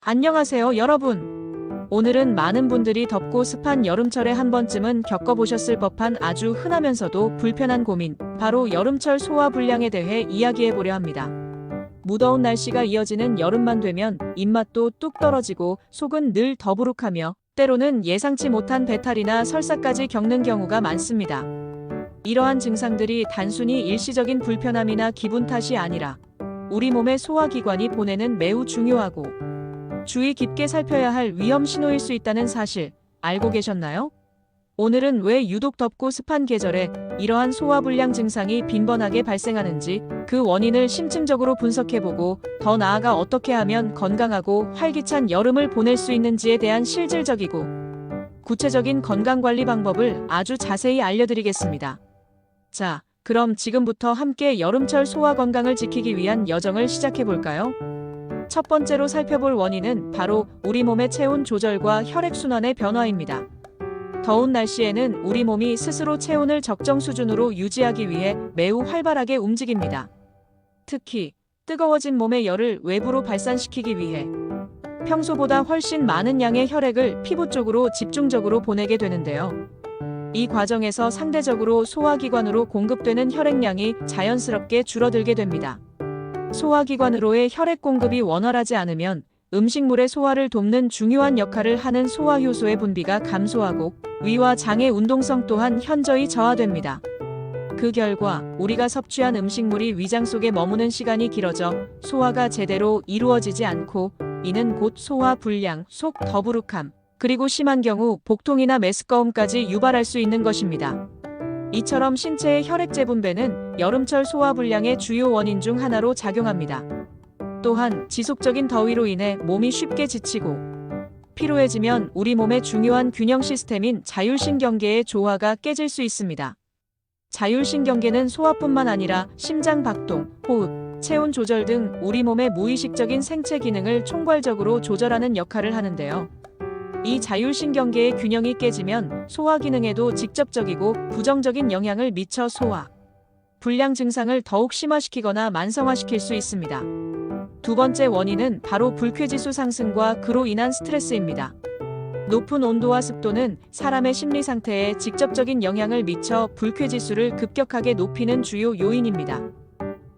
안녕하세요, 여러분. 오늘은 많은 분들이 덥고 습한 여름철에 한 번쯤은 겪어보셨을 법한 아주 흔하면서도 불편한 고민, 바로 여름철 소화불량에 대해 이야기해보려 합니다. 무더운 날씨가 이어지는 여름만 되면 입맛도 뚝 떨어지고 속은 늘 더부룩하며 때로는 예상치 못한 배탈이나 설사까지 겪는 경우가 많습니다. 이러한 증상들이 단순히 일시적인 불편함이나 기분 탓이 아니라 우리 몸의 소화기관이 보내는 매우 중요하고 주의 깊게 살펴야 할 위험 신호일 수 있다는 사실 알고 계셨나요? 오늘은 왜 유독 덥고 습한 계절에 이러한 소화불량 증상이 빈번하게 발생하는지 그 원인을 심층적으로 분석해보고 더 나아가 어떻게 하면 건강하고 활기찬 여름을 보낼 수 있는지에 대한 실질적이고 구체적인 건강관리 방법을 아주 자세히 알려드리겠습니다. 자, 그럼 지금부터 함께 여름철 소화 건강을 지키기 위한 여정을 시작해볼까요? 첫 번째로 살펴볼 원인은 바로 우리 몸의 체온 조절과 혈액순환의 변화입니다. 더운 날씨에는 우리 몸이 스스로 체온을 적정 수준으로 유지하기 위해 매우 활발하게 움직입니다. 특히 뜨거워진 몸의 열을 외부로 발산시키기 위해 평소보다 훨씬 많은 양의 혈액을 피부 쪽으로 집중적으로 보내게 되는데요. 이 과정에서 상대적으로 소화기관으로 공급되는 혈액량이 자연스럽게 줄어들게 됩니다. 소화기관으로의 혈액 공급이 원활하지 않으면 음식물의 소화를 돕는 중요한 역할을 하는 소화효소의 분비가 감소하고 위와 장의 운동성 또한 현저히 저하됩니다. 그 결과 우리가 섭취한 음식물이 위장 속에 머무는 시간이 길어져 소화가 제대로 이루어지지 않고 이는 곧 소화불량, 속 더부룩함, 그리고 심한 경우 복통이나 메스꺼움까지 유발할 수 있는 것입니다. 이처럼 신체의 혈액 재분배는 여름철 소화불량의 주요 원인 중 하나로 작용합니다. 또한 지속적인 더위로 인해 몸이 쉽게 지치고 피로해지면 우리 몸의 중요한 균형 시스템인 자율신경계의 조화가 깨질 수 있습니다. 자율신경계는 소화뿐만 아니라 심장 박동, 호흡, 체온 조절 등 우리 몸의 무의식적인 생체 기능을 총괄적으로 조절하는 역할을 하는데요. 이 자율신경계의 균형이 깨지면 소화 기능에도 직접적이고 부정적인 영향을 미쳐 소화 불량 증상을 더욱 심화시키거나 만성화시킬 수 있습니다. 두 번째 원인은 바로 불쾌지수 상승과 그로 인한 스트레스입니다. 높은 온도와 습도는 사람의 심리 상태에 직접적인 영향을 미쳐 불쾌지수를 급격하게 높이는 주요 요인입니다.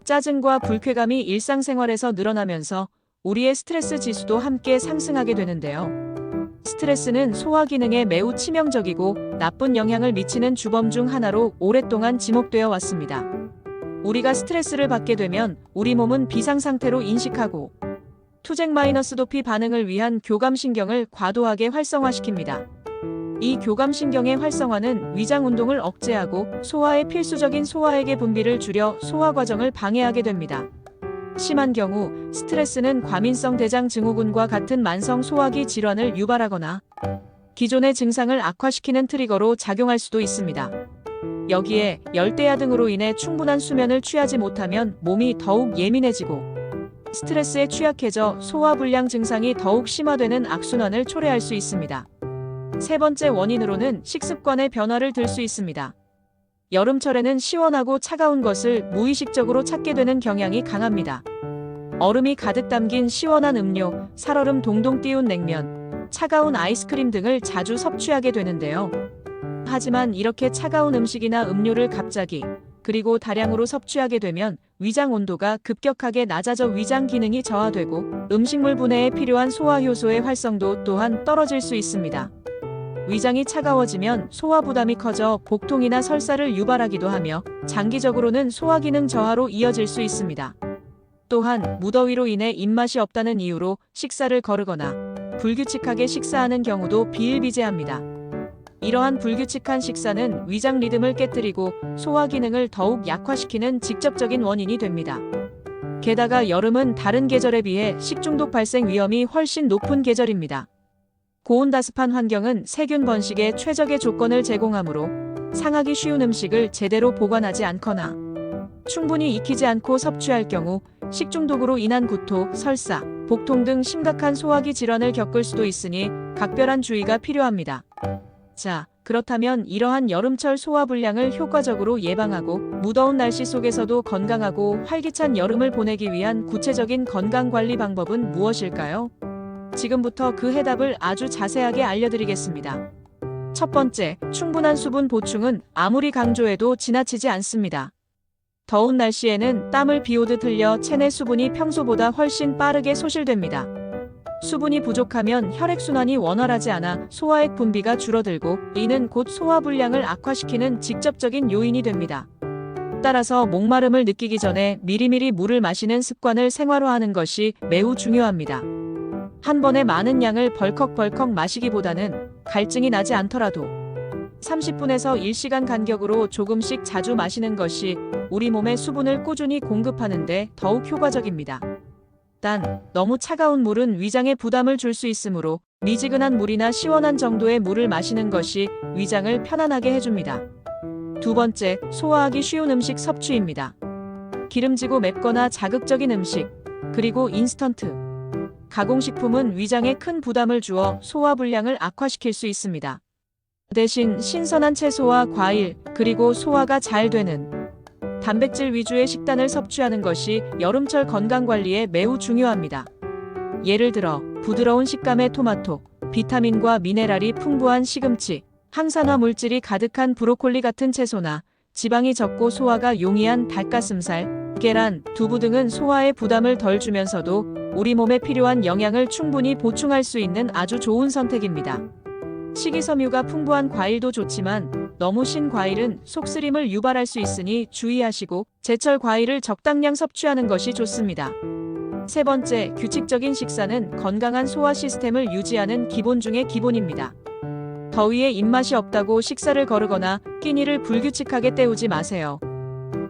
짜증과 불쾌감이 일상생활에서 늘어나면서 우리의 스트레스 지수도 함께 상승하게 되는데요. 스트레스는 소화 기능에 매우 치명적이고 나쁜 영향을 미치는 주범 중 하나로 오랫동안 지목되어 왔습니다. 우리가 스트레스를 받게 되면 우리 몸은 비상 상태로 인식하고 투쟁-도피 반응을 위한 교감신경을 과도하게 활성화시킵니다. 이 교감신경의 활성화는 위장 운동을 억제하고 소화에 필수적인 소화액의 분비를 줄여 소화 과정을 방해하게 됩니다. 심한 경우 스트레스는 과민성 대장 증후군과 같은 만성 소화기 질환을 유발하거나 기존의 증상을 악화시키는 트리거로 작용할 수도 있습니다. 여기에 열대야 등으로 인해 충분한 수면을 취하지 못하면 몸이 더욱 예민해지고 스트레스에 취약해져 소화불량 증상이 더욱 심화되는 악순환을 초래할 수 있습니다. 세 번째 원인으로는 식습관의 변화를 들 수 있습니다. 여름철에는 시원하고 차가운 것을 무의식적으로 찾게 되는 경향이 강합니다. 얼음이 가득 담긴 시원한 음료, 살얼음 동동 띄운 냉면, 차가운 아이스크림 등을 자주 섭취하게 되는데요. 하지만 이렇게 차가운 음식이나 음료를 갑자기 그리고 다량으로 섭취하게 되면 위장 온도가 급격하게 낮아져 위장 기능이 저하되고 음식물 분해에 필요한 소화효소의 활성도 또한 떨어질 수 있습니다. 위장이 차가워지면 소화 부담이 커져 복통이나 설사를 유발하기도 하며 장기적으로는 소화 기능 저하로 이어질 수 있습니다. 또한 무더위로 인해 입맛이 없다는 이유로 식사를 거르거나 불규칙하게 식사하는 경우도 비일비재합니다. 이러한 불규칙한 식사는 위장 리듬을 깨뜨리고 소화 기능을 더욱 약화시키는 직접적인 원인이 됩니다. 게다가 여름은 다른 계절에 비해 식중독 발생 위험이 훨씬 높은 계절입니다. 고온다습한 환경은 세균 번식에 최적의 조건을 제공하므로 상하기 쉬운 음식을 제대로 보관하지 않거나 충분히 익히지 않고 섭취할 경우 식중독으로 인한 구토, 설사, 복통 등 심각한 소화기 질환을 겪을 수도 있으니 각별한 주의가 필요합니다. 자, 그렇다면 이러한 여름철 소화불량을 효과적으로 예방하고 무더운 날씨 속에서도 건강하고 활기찬 여름을 보내기 위한 구체적인 건강관리 방법은 무엇일까요? 지금부터 그 해답을 아주 자세하게 알려드리겠습니다. 첫 번째, 충분한 수분 보충은 아무리 강조해도 지나치지 않습니다. 더운 날씨에는 땀을 비오듯 흘려 체내 수분이 평소보다 훨씬 빠르게 소실됩니다. 수분이 부족하면 혈액순환이 원활하지 않아 소화액 분비가 줄어들고 이는 곧 소화불량을 악화시키는 직접적인 요인이 됩니다. 따라서 목마름을 느끼기 전에 미리미리 물을 마시는 습관을 생활화하는 것이 매우 중요합니다. 한 번에 많은 양을 벌컥벌컥 마시기보다는 갈증이 나지 않더라도 30분에서 1시간 간격으로 조금씩 자주 마시는 것이 우리 몸에 수분을 꾸준히 공급하는데 더욱 효과적입니다. 단, 너무 차가운 물은 위장에 부담을 줄 수 있으므로 미지근한 물이나 시원한 정도의 물을 마시는 것이 위장을 편안하게 해줍니다. 두 번째, 소화하기 쉬운 음식 섭취입니다. 기름지고 맵거나 자극적인 음식, 그리고 인스턴트, 가공식품은 위장에 큰 부담을 주어 소화불량을 악화시킬 수 있습니다. 대신 신선한 채소와 과일, 그리고 소화가 잘 되는 단백질 위주의 식단을 섭취하는 것이 여름철 건강관리에 매우 중요합니다. 예를 들어 부드러운 식감의 토마토, 비타민과 미네랄이 풍부한 시금치, 항산화 물질이 가득한 브로콜리 같은 채소나 지방이 적고 소화가 용이한 닭가슴살, 계란, 두부 등은 소화에 부담을 덜 주면서도 우리 몸에 필요한 영양을 충분히 보충할 수 있는 아주 좋은 선택입니다. 식이섬유가 풍부한 과일도 좋지만 너무 신 과일은 속쓰림을 유발할 수 있으니 주의하시고 제철 과일을 적당량 섭취하는 것이 좋습니다. 세 번째, 규칙적인 식사는 건강한 소화 시스템을 유지하는 기본 중의 기본입니다. 더위에 입맛이 없다고 식사를 거르거나 끼니를 불규칙하게 때우지 마세요.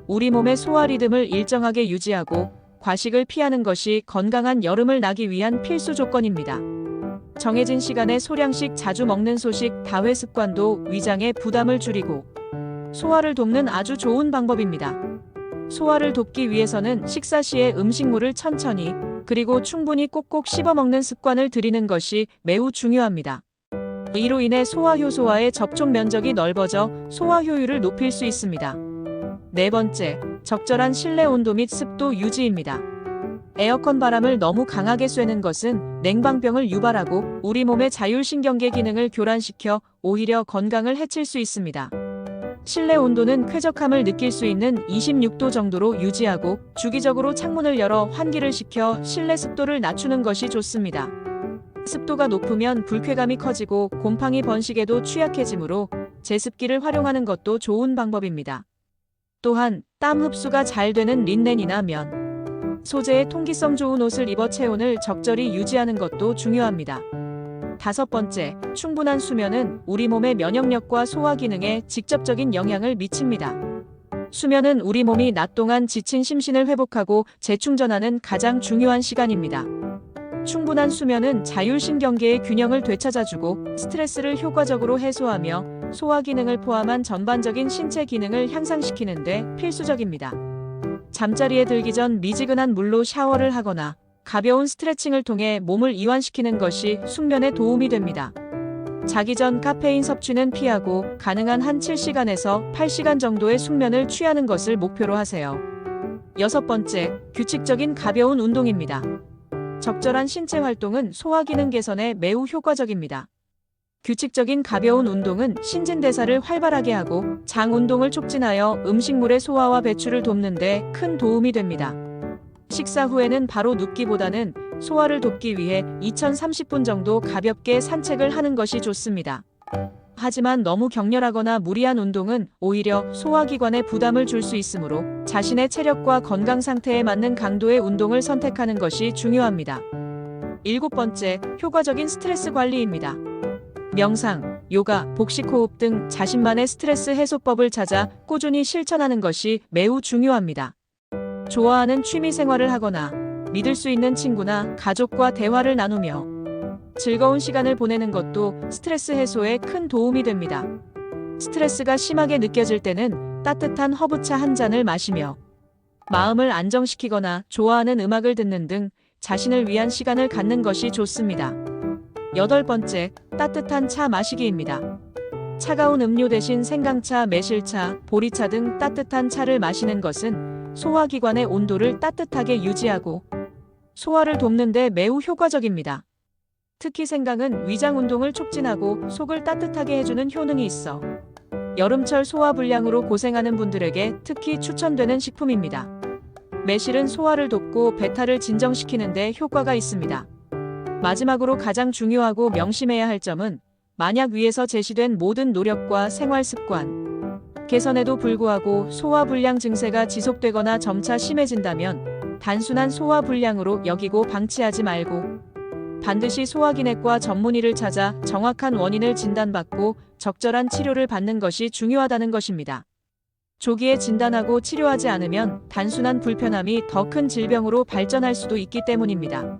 우리 몸의 소화 리듬을 일정하게 유지하고 과식을 피하는 것이 건강한 여름을 나기 위한 필수 조건입니다. 정해진 시간에 소량씩 자주 먹는 소식 다회 습관도 위장에 부담을 줄이고 소화를 돕는 아주 좋은 방법입니다. 소화를 돕기 위해서는 식사 시에 음식물을 천천히 그리고 충분히 꼭꼭 씹어 먹는 습관을 들이는 것이 매우 중요합니다. 이로 인해 소화효소와의 접촉 면적이 넓어져 소화 효율을 높일 수 있습니다. 네 번째, 적절한 실내 온도 및 습도 유지입니다. 에어컨 바람을 너무 강하게 쐬는 것은 냉방병을 유발하고 우리 몸의 자율신경계 기능을 교란시켜 오히려 건강을 해칠 수 있습니다. 실내 온도는 쾌적함을 느낄 수 있는 26도 정도로 유지하고 주기적으로 창문을 열어 환기를 시켜 실내 습도를 낮추는 것이 좋습니다. 습도가 높으면 불쾌감이 커지고 곰팡이 번식에도 취약해지므로 제습기를 활용하는 것도 좋은 방법입니다. 또한 땀 흡수가 잘 되는 린넨이나 면, 소재의 통기성 좋은 옷을 입어 체온을 적절히 유지하는 것도 중요합니다. 다섯 번째, 충분한 수면은 우리 몸의 면역력과 소화 기능에 직접적인 영향을 미칩니다. 수면은 우리 몸이 낮 동안 지친 심신을 회복하고 재충전하는 가장 중요한 시간입니다. 충분한 수면은 자율신경계의 균형을 되찾아주고 스트레스를 효과적으로 해소하며 소화 기능을 포함한 전반적인 신체 기능을 향상시키는 데 필수적입니다. 잠자리에 들기 전 미지근한 물로 샤워를 하거나 가벼운 스트레칭을 통해 몸을 이완시키는 것이 숙면에 도움이 됩니다. 자기 전 카페인 섭취는 피하고 가능한 한 7시간에서 8시간 정도의 숙면을 취하는 것을 목표로 하세요. 여섯 번째, 규칙적인 가벼운 운동입니다. 적절한 신체 활동은 소화 기능 개선에 매우 효과적입니다. 규칙적인 가벼운 운동은 신진대사를 활발하게 하고 장 운동을 촉진하여 음식물의 소화와 배출을 돕는 데 큰 도움이 됩니다. 식사 후에는 바로 눕기보다는 소화를 돕기 위해 2030분 정도 가볍게 산책을 하는 것이 좋습니다. 하지만 너무 격렬하거나 무리한 운동은 오히려 소화기관에 부담을 줄 수 있으므로 자신의 체력과 건강 상태에 맞는 강도의 운동을 선택하는 것이 중요합니다. 일곱 번째, 효과적인 스트레스 관리입니다. 명상, 요가, 복식호흡 등 자신만의 스트레스 해소법을 찾아 꾸준히 실천하는 것이 매우 중요합니다. 좋아하는 취미 생활을 하거나 믿을 수 있는 친구나 가족과 대화를 나누며 즐거운 시간을 보내는 것도 스트레스 해소에 큰 도움이 됩니다. 스트레스가 심하게 느껴질 때는 따뜻한 허브차 한 잔을 마시며 마음을 안정시키거나 좋아하는 음악을 듣는 등 자신을 위한 시간을 갖는 것이 좋습니다. 여덟 번째, 따뜻한 차 마시기입니다. 차가운 음료 대신 생강차, 매실차, 보리차 등 따뜻한 차를 마시는 것은 소화기관의 온도를 따뜻하게 유지하고 소화를 돕는 데 매우 효과적입니다. 특히 생강은 위장 운동을 촉진하고 속을 따뜻하게 해주는 효능이 있어 여름철 소화불량으로 고생하는 분들에게 특히 추천되는 식품입니다. 매실은 소화를 돕고 배탈을 진정시키는 데 효과가 있습니다. 마지막으로 가장 중요하고 명심해야 할 점은 만약 위에서 제시된 모든 노력과 생활 습관 개선에도 불구하고 소화불량 증세가 지속되거나 점차 심해진다면 단순한 소화불량으로 여기고 방치하지 말고 반드시 소화기내과 전문의를 찾아 정확한 원인을 진단받고 적절한 치료를 받는 것이 중요하다는 것입니다. 조기에 진단하고 치료하지 않으면 단순한 불편함이 더 큰 질병으로 발전할 수도 있기 때문입니다.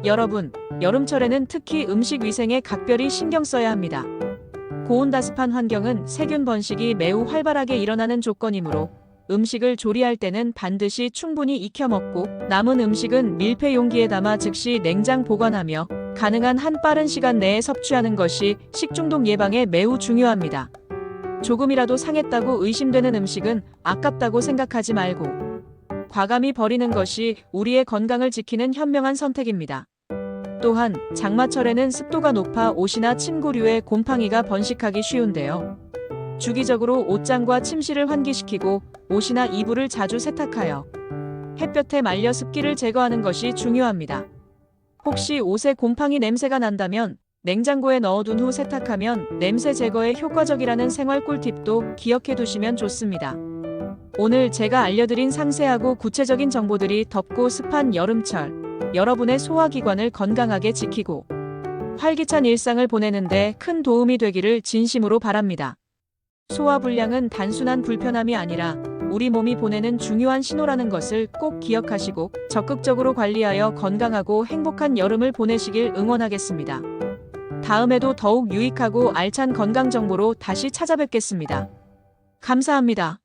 여러분, 여름철에는 특히 음식 위생에 각별히 신경 써야 합니다. 고온다습한 환경은 세균 번식이 매우 활발하게 일어나는 조건이므로 음식을 조리할 때는 반드시 충분히 익혀 먹고 남은 음식은 밀폐 용기에 담아 즉시 냉장 보관하며 가능한 한 빠른 시간 내에 섭취하는 것이 식중독 예방에 매우 중요합니다. 조금이라도 상했다고 의심되는 음식은 아깝다고 생각하지 말고 과감히 버리는 것이 우리의 건강을 지키는 현명한 선택입니다. 또한 장마철에는 습도가 높아 옷이나 침구류에 곰팡이가 번식하기 쉬운데요. 주기적으로 옷장과 침실을 환기시키고 옷이나 이불을 자주 세탁하여 햇볕에 말려 습기를 제거하는 것이 중요합니다. 혹시 옷에 곰팡이 냄새가 난다면 냉장고에 넣어둔 후 세탁하면 냄새 제거에 효과적이라는 생활 꿀팁도 기억해 두시면 좋습니다. 오늘 제가 알려드린 상세하고 구체적인 정보들이 덥고 습한 여름철 여러분의 소화기관을 건강하게 지키고 활기찬 일상을 보내는데 큰 도움이 되기를 진심으로 바랍니다. 소화불량은 단순한 불편함이 아니라 우리 몸이 보내는 중요한 신호라는 것을 꼭 기억하시고 적극적으로 관리하여 건강하고 행복한 여름을 보내시길 응원하겠습니다. 다음에도 더욱 유익하고 알찬 건강 정보로 다시 찾아뵙겠습니다. 감사합니다.